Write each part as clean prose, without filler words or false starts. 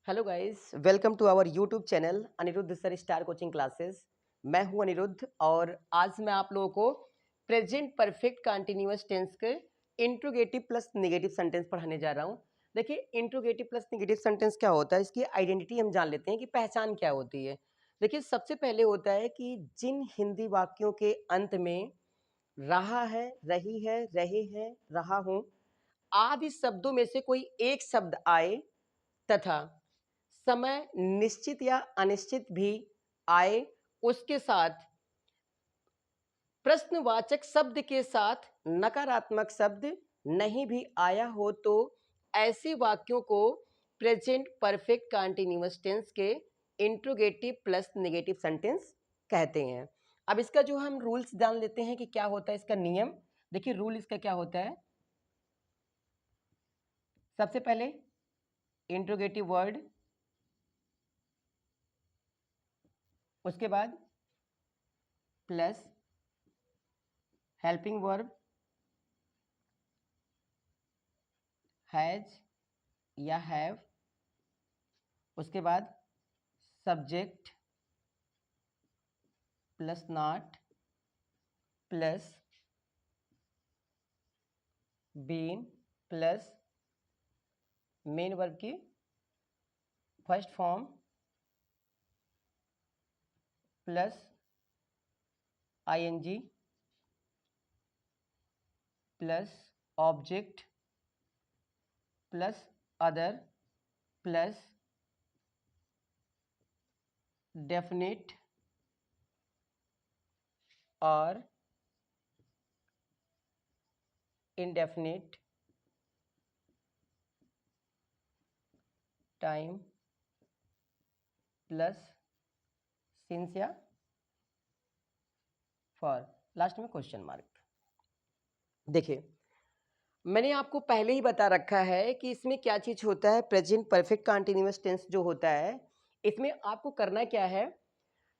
Hello guys, welcome to our YouTube channel Anirudh sir star coaching classes. मैं हूं अनिरुद्ध और आज मैं आप लोगों को प्रेजेंट परफेक्ट कंटिन्यूअस टेंस के इंट्रोगेटिव प्लस नेगेटिव सेंटेंस पढ़ाने जा रहा हूं। देखिए, इंट्रोगेटिव प्लस नेगेटिव सेंटेंस क्या होता है, इसकी आइडेंटिटी हम जान लेते हैं कि पहचान क्या होती है। देखिए, सबसे पहले होता है कि जिन हिंदी वाक्यों के अंत में रहा है, रही है, रहे हैं, रहा हूं आदि शब्दों में से कोई एक शब्द आए तथा समय निश्चित या अनिश्चित भी आए, उसके साथ प्रश्नवाचक शब्द के साथ नकारात्मक शब्द नहीं भी आया हो तो ऐसे वाक्यों को प्रेजेंट परफेक्ट कंटीन्यूअस टेंस के इंट्रोगेटिव प्लस नेगेटिव सेंटेंस कहते हैं। अब इसका जो हम रूल्स जान लेते हैं कि क्या होता है इसका नियम। देखिए, रूल इसका क्या होता है। सबसे पहले इंट्रोगेटिव वर्ड, उसके बाद प्लस हेल्पिंग वर्ब हैज या हैव, उसके बाद subject plus not plus been plus main verb की first form plus ING plus object plus other plus definite और indefinite टाइम प्लस सिंस या फॉर, लास्ट में क्वेश्चन मार्क। देखिए, मैंने आपको पहले ही बता रखा है कि इसमें क्या चीज होता है। प्रेजेंट परफेक्ट कंटीन्यूअस टेंस जो होता है, इसमें आपको करना क्या है।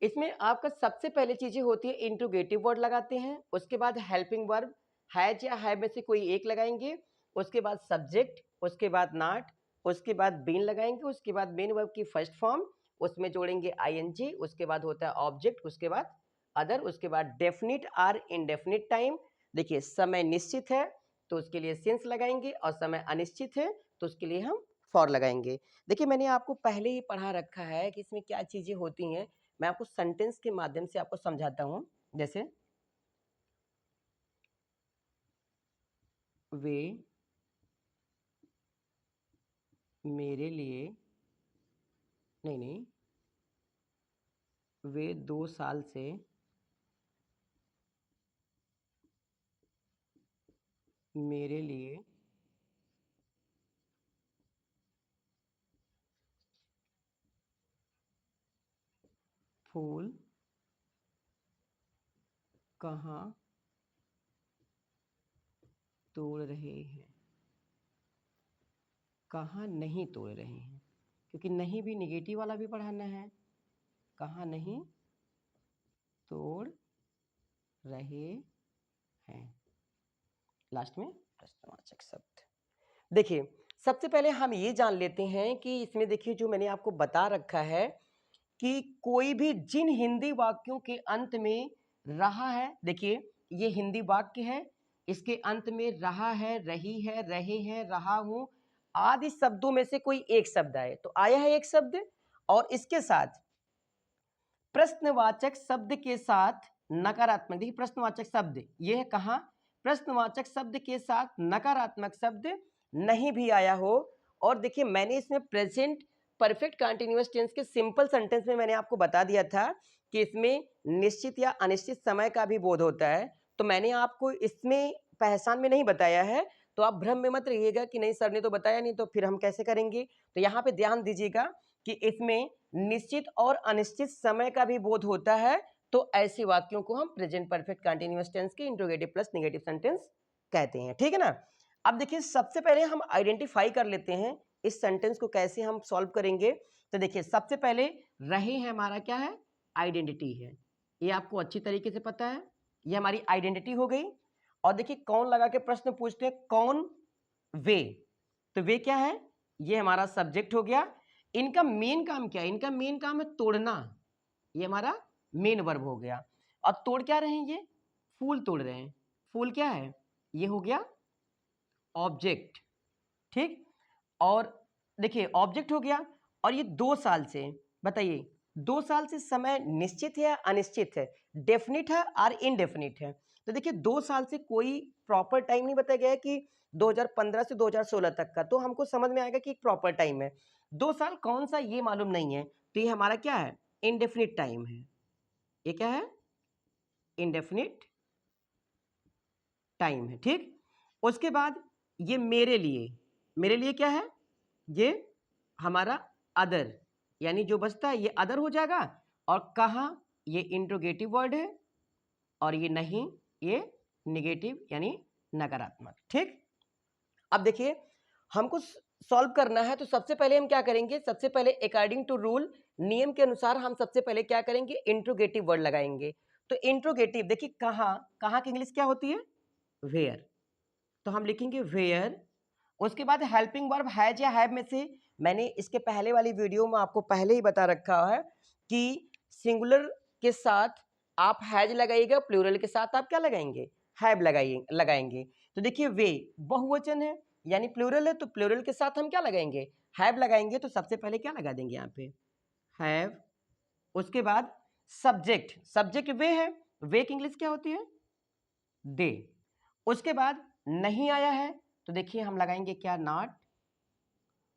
इसमें आपका सबसे पहले चीजें होती है, इंट्रोगेटिव वर्ड लगाते हैं, उसके बाद हेल्पिंग वर्ब हैज या हैव में से कोई एक लगाएंगे, उसके बाद सब्जेक्ट, उसके बाद नॉट, उसके बाद बीन लगाएंगे, उसके बाद मेन वर्ब की फर्स्ट फॉर्म, उसमें जोड़ेंगे आईएनजी, उसके बाद होता है ऑब्जेक्ट, उसके बाद अदर, उसके बाद डेफिनिट और इनडेफिनिट टाइम। देखिए, समय निश्चित है तो उसके लिए सिंस लगाएंगे और समय अनिश्चित है तो उसके लिए हम फॉर लगाएंगे। देखिए, मैंने आपको पहले ही पढ़ा रखा है कि इसमें क्या चीजें होती हैं। मैं आपको सेंटेंस के माध्यम से आपको समझाता हूं। जैसे वे मेरे लिए, नहीं नहीं, वे 2 साल से मेरे लिए फूल कहाँ तोड़ रहे हैं, कहाँ नहीं तोड़ रहे हैं, क्योंकि नहीं भी निगेटिव वाला भी पढ़ाना है। कहाँ नहीं तोड़ रहे हैं, लास्ट में प्रश्नवाचक शब्द। देखिए, सबसे पहले हम ये जान लेते हैं कि इसमें देखिए जो मैंने आपको बता रखा है कि कोई भी जिन हिंदी वाक्यों के अंत में रहा है, देखिए ये हिंदी वाक्य है, इसके अंत में रहा है, रही है, रहे हैं, रहा हूं आदि शब्दों में से कोई एक शब्द आए तो आया है एक शब्द, और इसके साथ प्रश्नवाचक शब्द के साथ नकारात्मक, देखिए प्रश्नवाचक शब्द ये है कहां, प्रश्नवाचक शब्द के साथ नकारात्मक शब्द नहीं भी आया हो। और देखिए, मैंने इसमें प्रेजेंट परफेक्ट कंटीन्यूअस टेंस के सिंपल सेंटेंस में मैंने आपको बता दिया था कि इसमें निश्चित या अनिश्चित समय का भी बोध होता है, तो मैंने आपको इसमें पहचान में नहीं बताया है। तो आप भ्रम में मत रहिएगा कि नहीं सर ने तो बताया नहीं तो फिर हम कैसे करेंगे। तो यहाँ पे ध्यान दीजिएगा कि इसमें निश्चित और अनिश्चित समय का भी बोध होता है, तो ऐसे वाक्यों को हम प्रेजेंट परफेक्ट कंटीन्यूअस टेंस के इंट्रोगेटिव प्लस नेगेटिव सेंटेंस कहते हैं। ठीक है ना। अब देखिए, सबसे पहले हम आइडेंटिफाई कर लेते हैं इस सेंटेंस को कैसे हम सॉल्व करेंगे। तो देखिए, सबसे पहले रहे हैं हमारा क्या है, आइडेंटिटी है, ये आपको अच्छी तरीके से पता है, ये हमारी आइडेंटिटी हो गई। और देखिए, कौन लगा के प्रश्न पूछते हैं, कौन, वे, तो वे क्या है, ये हमारा सब्जेक्ट हो गया। इनका मेन काम क्या है? इनका मेन काम है तोड़ना, ये हमारा मेन वर्ब हो गया। और तोड़ क्या रहे हैं? ये फूल तोड़ रहे हैं। फूल क्या है? ये हो गया ऑब्जेक्ट, ठीक। और देखिए ऑब्जेक्ट हो गया, और ये 2 साल से, बताइए 2 साल से समय निश्चित है या अनिश्चित है, डेफिनिट है और इनडेफिनिट है? तो देखिए 2 साल से कोई प्रॉपर टाइम नहीं बताया गया है कि 2015 से 2016 तक का, तो हमको समझ में आएगा कि एक प्रॉपर टाइम है। 2 साल कौन सा ये मालूम नहीं है, तो ये हमारा क्या है? इनडेफिनिट टाइम है। ये क्या है? इनडेफिनिट टाइम है, ठीक। उसके बाद ये मेरे लिए क्या है? ये हमारा अदर, यानी जो बचता है ये अदर हो जाएगा। और कहाँ? ये इंट्रोगेटिव वर्ड है, और ये नहीं, ये नेगेटिव यानी नकारात्मक, ठीक। अब देखिए हमको सॉल्व करना है, तो सबसे पहले हम क्या करेंगे? सबसे पहले अकॉर्डिंग टू रूल, नियम के अनुसार हम सबसे पहले क्या करेंगे? इंट्रोगेटिव वर्ड लगाएंगे। तो इंट्रोगेटिव देखिए कहाँ की इंग्लिश क्या होती है? वेयर। तो हम लिखेंगे वेयर। उसके बाद हेल्पिंग वर्ब हैज या हैव में से, मैंने इसके पहले वाली वीडियो में आपको पहले ही बता रखा है कि सिंगुलर के साथ आप हैज लगाइएगा, प्लूरल के साथ आप क्या लगाएंगे? हैव लगाएंगे। तो देखिए वे बहुवचन है, यानी प्लूरल है, तो प्लूरल के साथ हम क्या लगाएंगे? हैव लगाएंगे। तो सबसे पहले क्या लगा देंगे यहाँ पे? हैव। उसके बाद सब्जेक्ट वे है, वे की इंग्लिश क्या होती है? दे। उसके बाद नहीं आया है, तो देखिए हम लगाएंगे क्या? नॉट।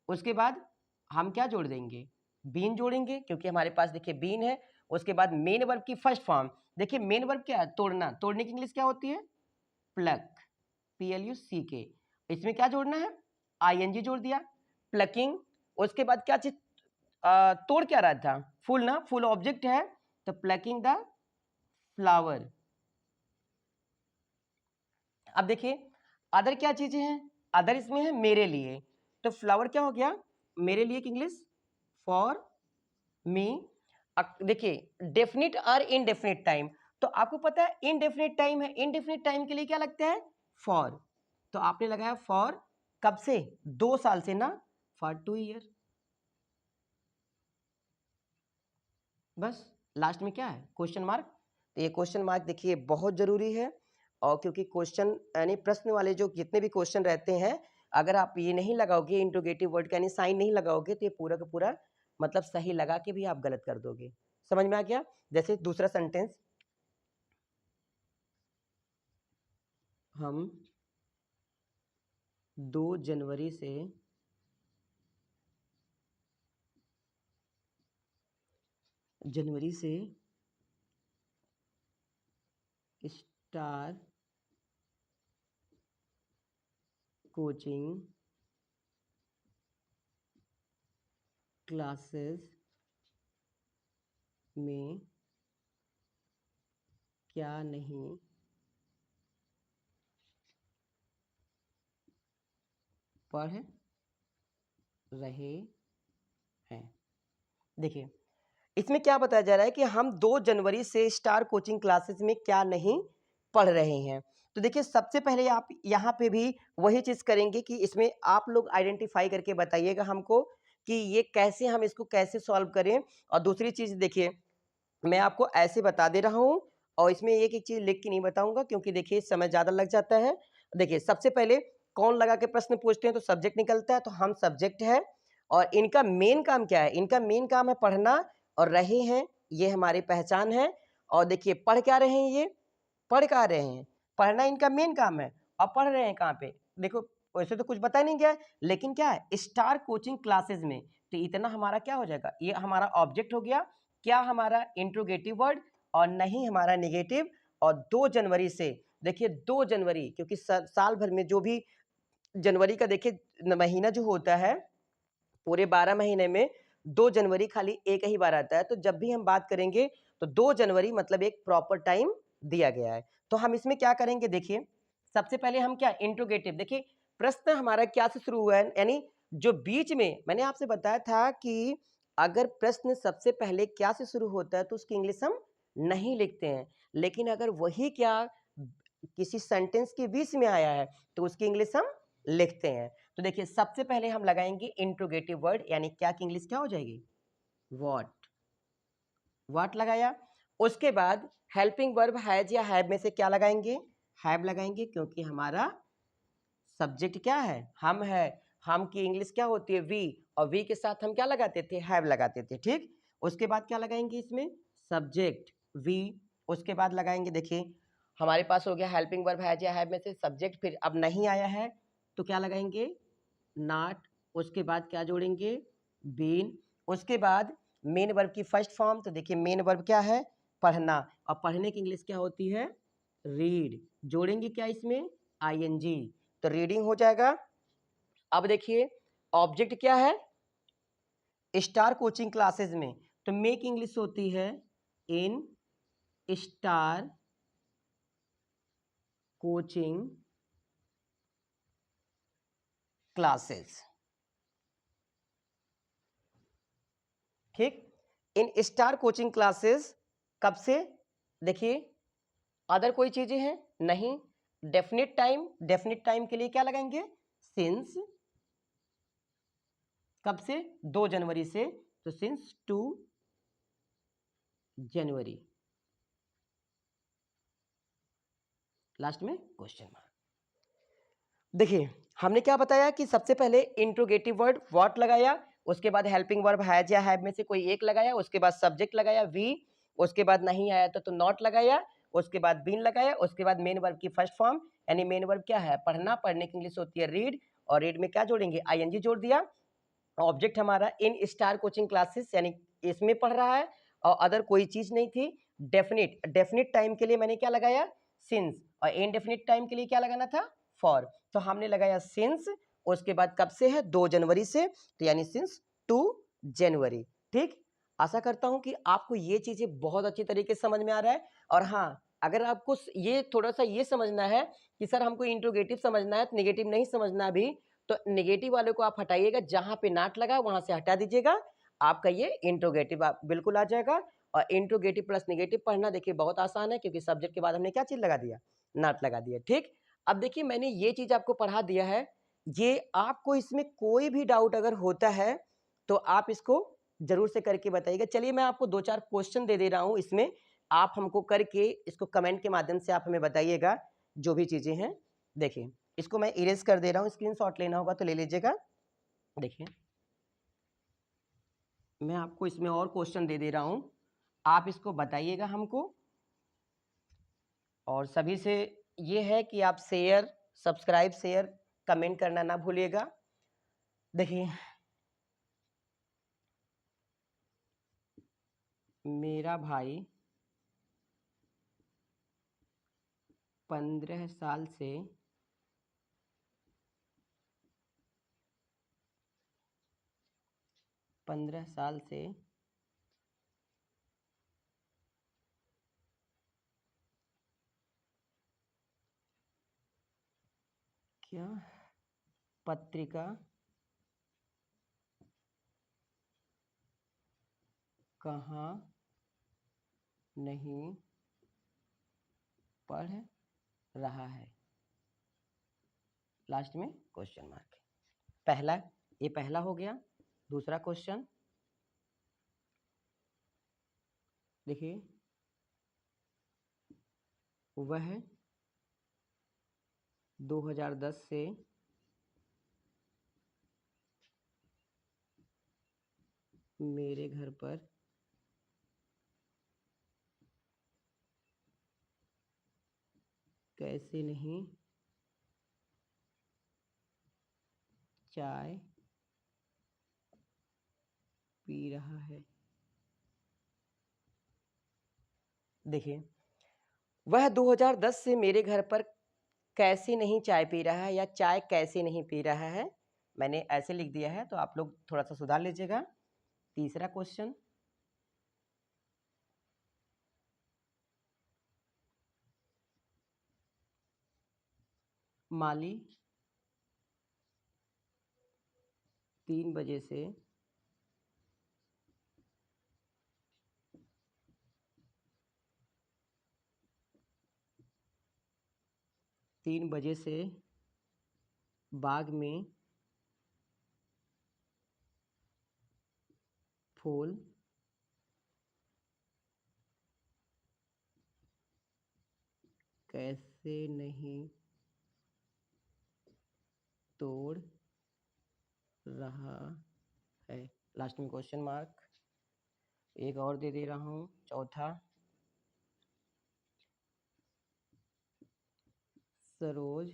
उसके बाद हम क्या जोड़ देंगे? बीन जोड़ेंगे, क्योंकि हमारे पास देखिए बीन है। उसके बाद मेन वर्ब की फर्स्ट फॉर्म, देखिए मेन वर्ब क्या है? तोड़ना। तोड़ने की इंग्लिश क्या होती है? Pluck, PLUCK। इसमें क्या जोड़ना है? ING जोड़ दिया, प्लकिंग। उसके बाद क्या चीज तोड़ क्या रहा था? फूल ना, फूल ऑब्जेक्ट है, तो प्लकिंग द फ्लावर। अब देखिए अदर क्या चीजें हैं? अदर इसमें है मेरे लिए, तो फ्लावर क्या हो गया? मेरे लिए की इंग्लिश फॉर मी। देखिए डेफिनिट और इनडेफिनिट टाइम, तो आपको पता है इनडेफिनिट टाइम है, इनडेफिनिट टाइम के लिए क्या लगता है? फॉर। तो आपने लगाया फॉर, कब से? 2 साल से ना, फॉर 2 ईयर। बस लास्ट में क्या है? Question mark. तो ये क्वेश्चन मार्क देखिए बहुत जरूरी है, और क्योंकि क्वेश्चन यानी प्रश्न वाले जो जितने भी क्वेश्चन रहते हैं, अगर आप ये नहीं लगाओगे इंट्रोगेटिव वर्ड का यानी साइन नहीं लगाओगे, तो ये पूरा का पूरा मतलब सही लगा के भी आप गलत कर दोगे। समझ में आ गया? जैसे दूसरा सेंटेंस, हम 2 जनवरी से स्टार कोचिंग क्लासेस में क्या नहीं पढ़ रहे हैं? देखिए इसमें क्या बताया जा रहा है कि हम 2 जनवरी से स्टार कोचिंग क्लासेस में क्या नहीं पढ़ रहे हैं। तो देखिए सबसे पहले आप यहाँ पे भी वही चीज करेंगे कि इसमें आप लोग आइडेंटिफाई करके बताइएगा हमको कि ये कैसे, हम इसको कैसे सॉल्व करें। और दूसरी चीज देखिए मैं आपको ऐसे बता दे रहा हूँ, और इसमें एक एक चीज लिख के नहीं बताऊंगा, क्योंकि देखिए समय ज्यादा लग जाता है। देखिए सबसे पहले कौन लगा के प्रश्न पूछते हैं? तो सब्जेक्ट निकलता है, तो हम सब्जेक्ट है। और इनका मेन काम क्या है? इनका मेन काम है पढ़ना, और रहे हैं ये हमारी पहचान है। और देखिए पढ़ क्या रहे हैं? ये पढ़ क्या रहे हैं? पढ़ना इनका मेन काम है। और पढ़ रहे हैं कहाँ पे? देखो वैसे तो कुछ बता नहीं गया है, लेकिन क्या है? स्टार कोचिंग क्लासेस में। तो इतना हमारा क्या हो जाएगा? ये हमारा ऑब्जेक्ट हो गया। क्या हमारा? इंट्रोगेटिव वर्ड, और नहीं हमारा नेगेटिव। और 2 जनवरी से, देखिए 2 जनवरी, क्योंकि साल भर में जो भी जनवरी का देखिए महीना जो होता है, पूरे 12 महीने में 2 जनवरी खाली एक ही बार आता है। तो जब भी हम बात करेंगे तो 2 जनवरी मतलब एक प्रॉपर टाइम दिया गया है। तो हम इसमें क्या करेंगे? देखिए सबसे पहले हम क्या? इंट्रोगेटिव। देखिए प्रश्न हमारा क्या से शुरू हुआ है, यानी जो बीच में मैंने आपसे बताया था कि अगर प्रश्न सबसे पहले क्या से शुरू होता है तो उसकी इंग्लिश हम नहीं लिखते हैं, लेकिन अगर वही क्या किसी सेंटेंस के बीच में आया है तो उसकी इंग्लिश हम लिखते हैं। तो देखिए सबसे पहले हम लगाएंगे इंट्रोगेटिव वर्ड, यानी क्या की इंग्लिश क्या हो जाएगी, व्हाट लगाया। उसके बाद हेल्पिंग वर्ब हैज या हैव में से क्या लगाएंगे, हैव लगाएंगे, क्योंकि हमारा सब्जेक्ट क्या है, हम है। हम की इंग्लिश क्या होती है, वी, और वी के साथ हम क्या लगाते थे, हैव लगाते थे। ठीक, उसके बाद क्या लगाएंगे इसमें, सब्जेक्ट वी। उसके बाद लगाएंगे, देखिए हमारे पास हो गया हेल्पिंग वर्ब हैज या हैव में से सब्जेक्ट, फिर अब नहीं आया है तो क्या लगाएंगे, नॉट। उसके बाद क्या जोड़ेंगे, बीन। उसके बाद मेन वर्ब की फर्स्ट फॉर्म, तो देखिए मेन वर्ब क्या है, पढ़ना, और पढ़ने की इंग्लिश क्या होती है, रीड। जोड़ेंगे क्या इसमें, आईएनजी, तो रीडिंग हो जाएगा। अब देखिए ऑब्जेक्ट क्या है, स्टार कोचिंग क्लासेस में, तो मेक इंग्लिश होती है इन स्टार कोचिंग क्लासेस। ठीक, इन स्टार कोचिंग क्लासेस कब से, देखिए अदर कोई चीजें हैं नहीं, डेफिनेट टाइम, डेफिनेट टाइम के लिए क्या लगाएंगे, सिंस। कब से, 2 जनवरी से, तो सिंस 2 जनवरी, लास्ट में क्वेश्चन मार्क। देखिए हमने क्या बताया कि सबसे पहले इंट्रोगेटिव वर्ड व्हाट लगाया, उसके बाद हेल्पिंग वर्ब हैज या हैव में से कोई एक लगाया, उसके बाद सब्जेक्ट लगाया वी, उसके बाद नहीं आया तो नॉट लगाया, उसके बाद बीन लगाया, उसके बाद मेन वर्ब की फर्स्ट फॉर्म, यानी मेन वर्ब क्या है, पढ़ना, पढ़ने की इंग्लिश होती है रीड, और रीड में क्या जोड़ेंगे, आईएनजी जोड़ दिया। ऑब्जेक्ट हमारा इन स्टार कोचिंग क्लासेस, यानी इसमें पढ़ रहा है, और अदर कोई चीज नहीं थी। डेफिनिट, डेफिनिट टाइम के लिए मैंने क्या लगाया, सिंस, और इनडेफिनिट टाइम के लिए क्या लगाना था, फॉर, तो हमने लगाया सिंस। उसके बाद कब से है, 2 जनवरी से, तो यानी सिंस 2 जनवरी। ठीक, आशा करता हूं कि आपको ये चीजें बहुत अच्छी तरीके से समझ में आ रहा है। और हाँ, अगर आपको ये थोड़ा सा ये समझना है कि सर हमको इंट्रोगेटिव समझना है, नेगेटिव नहीं समझना अभी, तो नेगेटिव वाले को आप हटाइएगा, जहां पे नॉट लगा वहां से हटा दीजिएगा, आपका ये इंट्रोगेटिव बिल्कुल आ जाएगा। और इंट्रोगेटिव प्लस नेगेटिव पढ़ना देखिए बहुत आसान है, क्योंकि सब्जेक्ट के बाद हमने क्या चीज लगा दिया, नॉट लगा दिया। ठीक, अब देखिए मैंने ये चीज आपको पढ़ा दिया है, ये आपको इसमें कोई भी डाउट अगर होता है तो आप इसको जरूर से करके बताइएगा। चलिए मैं आपको 2-4 क्वेश्चन दे दे रहा हूं, इसमें आप हमको करके इसको कमेंट के माध्यम से आप हमें बताइएगा जो भी चीजें हैं। देखिए इसको मैं इरेज कर दे रहा हूँ, स्क्रीनशॉट लेना होगा तो ले लीजिएगा। देखिए मैं आपको इसमें और क्वेश्चन दे दे रहा हूं, आप इसको बताइएगा हमको। और सभी से ये है कि आप शेयर, सब्सक्राइब, शेयर, कमेंट करना ना भूलिएगा। देखिए मेरा भाई 15 साल से क्या पत्रिका कहाँ नहीं पढ़ रहा है, लास्ट में क्वेश्चन मार्क। पहला, ये पहला हो गया। दूसरा क्वेश्चन देखिए, वह 2010 से मेरे घर पर कैसे नहीं चाय पी रहा है। देखिए वह 2010 से मेरे घर पर कैसे नहीं चाय पी रहा है, या चाय कैसे नहीं पी रहा है, मैंने ऐसे लिख दिया है, तो आप लोग थोड़ा सा सुधार लीजिएगा। तीसरा क्वेश्चन, माली 3 बजे से 3 बजे से बाग में फूल कैसे नहीं तोड़ रहा है। लास्ट में क्वेश्चन मार्क। एक और दे रहा हूं, चौथा, सरोज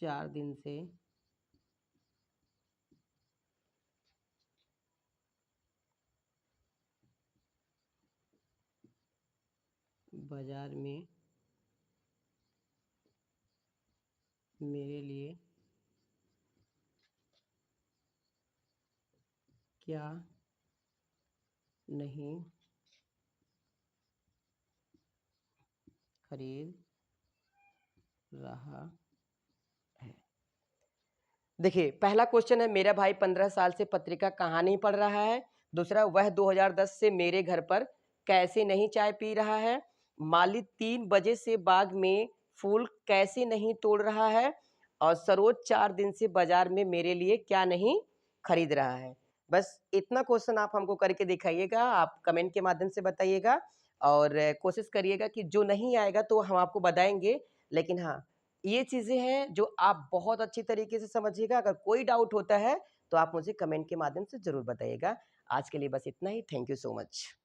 चार दिन से बाजार में मेरे लिए क्या नहीं खरीद रहा है। देखिए, पहला क्वेश्चन है, मेरा भाई 15 साल से पत्रिका कहाँ नहीं पढ़ रहा है। दूसरा, वह 2010 से मेरे घर पर कैसे नहीं चाय पी रहा है। माली 3 बजे से बाग में फूल कैसे नहीं तोड़ रहा है। और सरोज 4 दिन से बाजार में मेरे लिए क्या नहीं खरीद रहा है। बस इतना क्वेश्चन आप हमको करके दिखाइएगा, आप कमेंट के माध्यम से बताइएगा और कोशिश करिएगा कि जो नहीं आएगा तो हम आपको बताएंगे। लेकिन हाँ, ये चीजें हैं जो आप बहुत अच्छी तरीके से समझिएगा। अगर कोई डाउट होता है तो आप मुझे कमेंट के माध्यम से जरूर बताइएगा। आज के लिए बस इतना ही। Thank you so much.